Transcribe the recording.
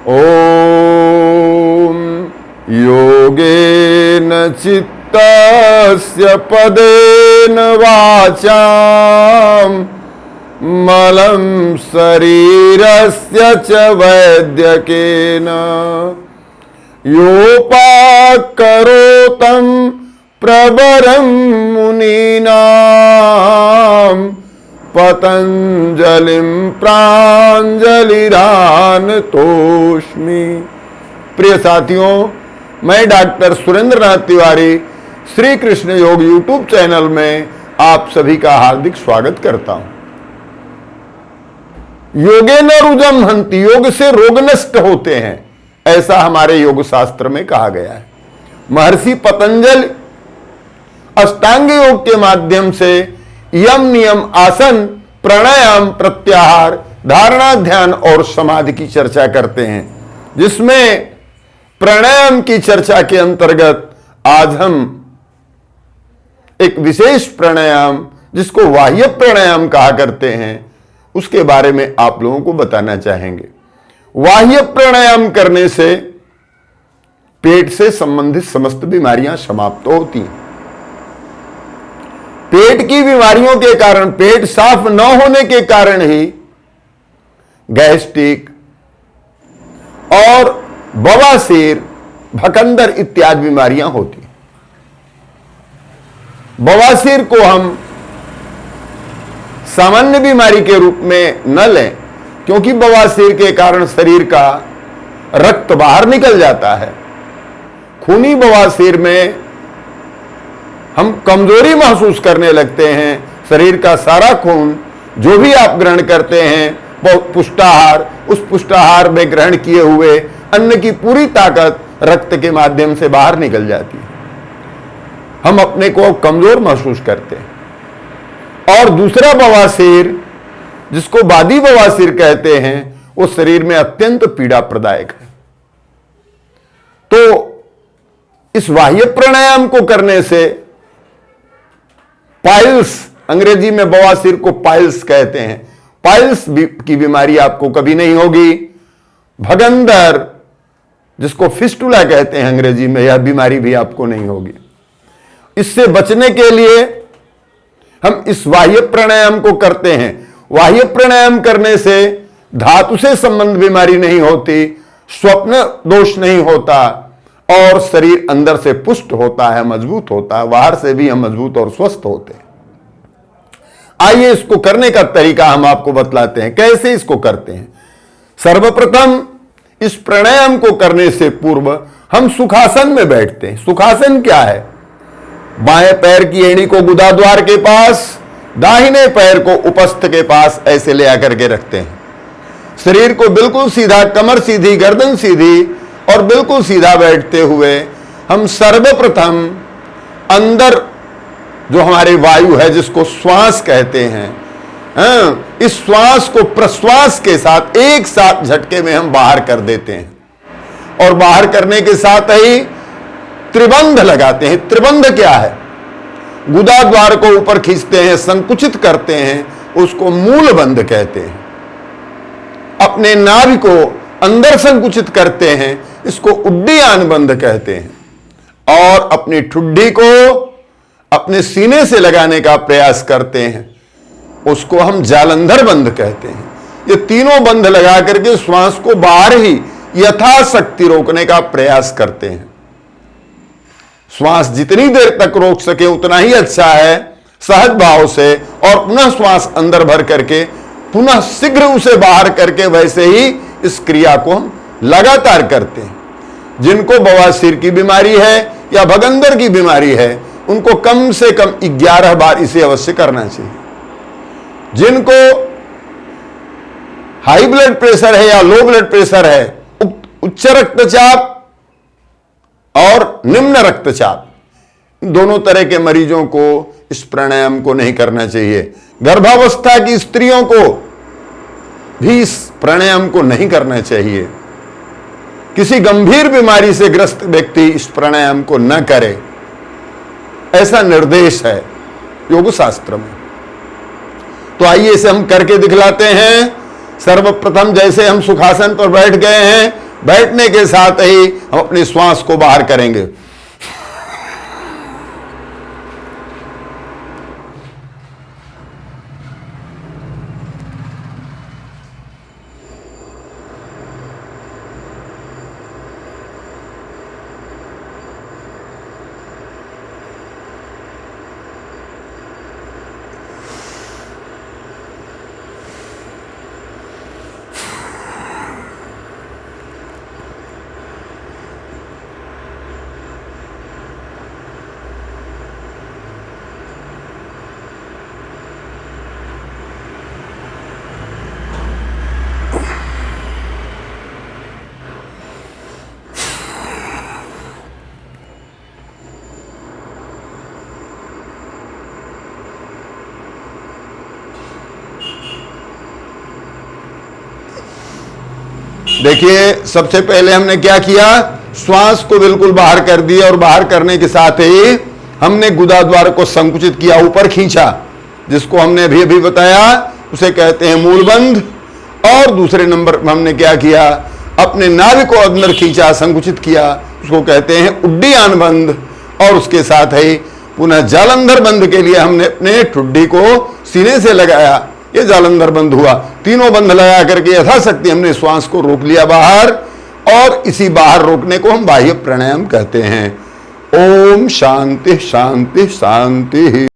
ओम योगेन चित्तस्य पदेन वाचाम मलं शरीरस्य च वैद्यकेन योपाकरोतं प्रवरं मुनीनां पतंजलिं प्रांजलिरानतोस्मि। प्रिय साथियों, मैं डॉक्टर सुरेंद्र नाथ तिवारी श्री कृष्ण योग यूट्यूब चैनल में आप सभी का हार्दिक स्वागत करता हूं। योगेन रुजम हन्ति, योग से रोग नष्ट होते हैं, ऐसा हमारे योग शास्त्र में कहा गया है। महर्षि पतंजलि अष्टांग योग के माध्यम से यम नियम आसन प्राणायाम प्रत्याहार धारणा ध्यान और समाधि की चर्चा करते हैं, जिसमें प्राणायाम की चर्चा के अंतर्गत आज हम एक विशेष प्राणायाम जिसको बाह्य प्राणायाम कहा करते हैं उसके बारे में आप लोगों को बताना चाहेंगे। बाह्य प्राणायाम करने से पेट से संबंधित समस्त बीमारियां समाप्त होती हैं। पेट की बीमारियों के कारण, पेट साफ न होने के कारण ही गैस्ट्रिक और बवासीर, भकंदर इत्यादि बीमारियां होती हैं। बवासीर को हम सामान्य बीमारी के रूप में न लें, क्योंकि बवासीर के कारण शरीर का रक्त बाहर निकल जाता है। खूनी बवासीर में हम कमजोरी महसूस करने लगते हैं। शरीर का सारा खून जो भी आप ग्रहण करते हैं वो पुष्टाहार, उस पुष्टाहार में ग्रहण किए हुए अन्न की पूरी ताकत रक्त के माध्यम से बाहर निकल जाती है। हम अपने को कमजोर महसूस करते हैं। और दूसरा बवासीर जिसको बादी बवासीर कहते हैं वो शरीर में अत्यंत पीड़ा प्रदायक है। तो इस बाह्य प्राणायाम को करने से पाइल्स, अंग्रेजी में बवासीर को पाइल्स कहते हैं, पाइल्स की बीमारी आपको कभी नहीं होगी। भगंदर जिसको फिस्टुला कहते हैं अंग्रेजी में, यह बीमारी भी आपको नहीं होगी। इससे बचने के लिए हम इस बाह्य प्राणायाम को करते हैं। बाह्य प्राणायाम करने से धातु से संबंध बीमारी नहीं होती, स्वप्न दोष नहीं होता और शरीर अंदर से पुष्ट होता है, मजबूत होता है। बाहर से भी हम मजबूत और स्वस्थ होते हैं। आइए इसको करने का तरीका हम आपको बतलाते हैं, कैसे इसको करते हैं। सर्वप्रथम इस प्राणायाम को करने से पूर्व हम सुखासन में बैठते हैं। सुखासन क्या है? बाएं पैर की एड़ी को गुदाद्वार के पास, दाहिने पैर को उपस्थ के पास ऐसे ले आकर के रखते हैं। शरीर को बिल्कुल सीधा, कमर सीधी, गर्दन सीधी और बिल्कुल सीधा बैठते हुए हम सर्वप्रथम अंदर जो हमारी वायु है, जिसको श्वास कहते हैं, इस श्वास को प्रश्वास के साथ एक साथ झटके में हम बाहर कर देते हैं। और बाहर करने के साथ ही त्रिबंध लगाते हैं। त्रिबंध क्या है? गुदाद्वार को ऊपर खींचते हैं, संकुचित करते हैं, उसको मूल बंध कहते हैं। अपने नाभि को अंदर संकुचित करते हैं, इसको उड्डीयान बंध कहते हैं। और अपनी ठुड्डी को अपने सीने से लगाने का प्रयास करते हैं, उसको हम जालंधर बंध कहते हैं। ये तीनों बंध लगा करके श्वास को बाहर ही यथाशक्ति रोकने का प्रयास करते हैं। श्वास जितनी देर तक रोक सके उतना ही अच्छा है, सहज भाव से। और पुनः श्वास अंदर भर करके पुनः शीघ्र उसे बाहर करके वैसे ही इस क्रिया को हम लगातार करते हैं। जिनको बवासीर की बीमारी है या भगंदर की बीमारी है, उनको कम से कम 11 बार इसे अवश्य करना चाहिए। जिनको हाई ब्लड प्रेशर है या लो ब्लड प्रेशर है, उच्च रक्तचाप और निम्न रक्तचाप, दोनों तरह के मरीजों को इस प्राणायाम को नहीं करना चाहिए। गर्भावस्था की स्त्रियों को भी इस प्राणायाम को नहीं करना चाहिए। किसी गंभीर बीमारी से ग्रस्त व्यक्ति इस प्राणायाम को न करे, ऐसा निर्देश है योग शास्त्र में। तो आइए इसे हम करके दिखलाते हैं। सर्वप्रथम जैसे हम सुखासन पर बैठ गए हैं बैठने के साथ ही हम अपनी श्वास को बाहर करेंगे। देखिए, सबसे पहले हमने क्या किया, श्वास को बिल्कुल बाहर कर दिया और बाहर करने के साथ ही हमने गुदाद्वार को संकुचित किया, ऊपर खींचा, जिसको हमने अभी अभी बताया उसे कहते हैं मूलबंध। और दूसरे नंबर पर हमने क्या किया, अपने नाभि को अंदर खींचा, संकुचित किया, उसको कहते हैं उड्डीयान बंध। और उसके साथ ही पुनः जालंधर बंध के लिए हमने अपने ठुड्डी को सीने से लगाया, ये जालंधर बंध हुआ। तीनों बंध लगा करके यथाशक्ति हमने श्वास को रोक लिया बाहर, और इसी बाहर रोकने को हम बाह्य प्राणायाम कहते हैं। ओम शांति शांति शांति।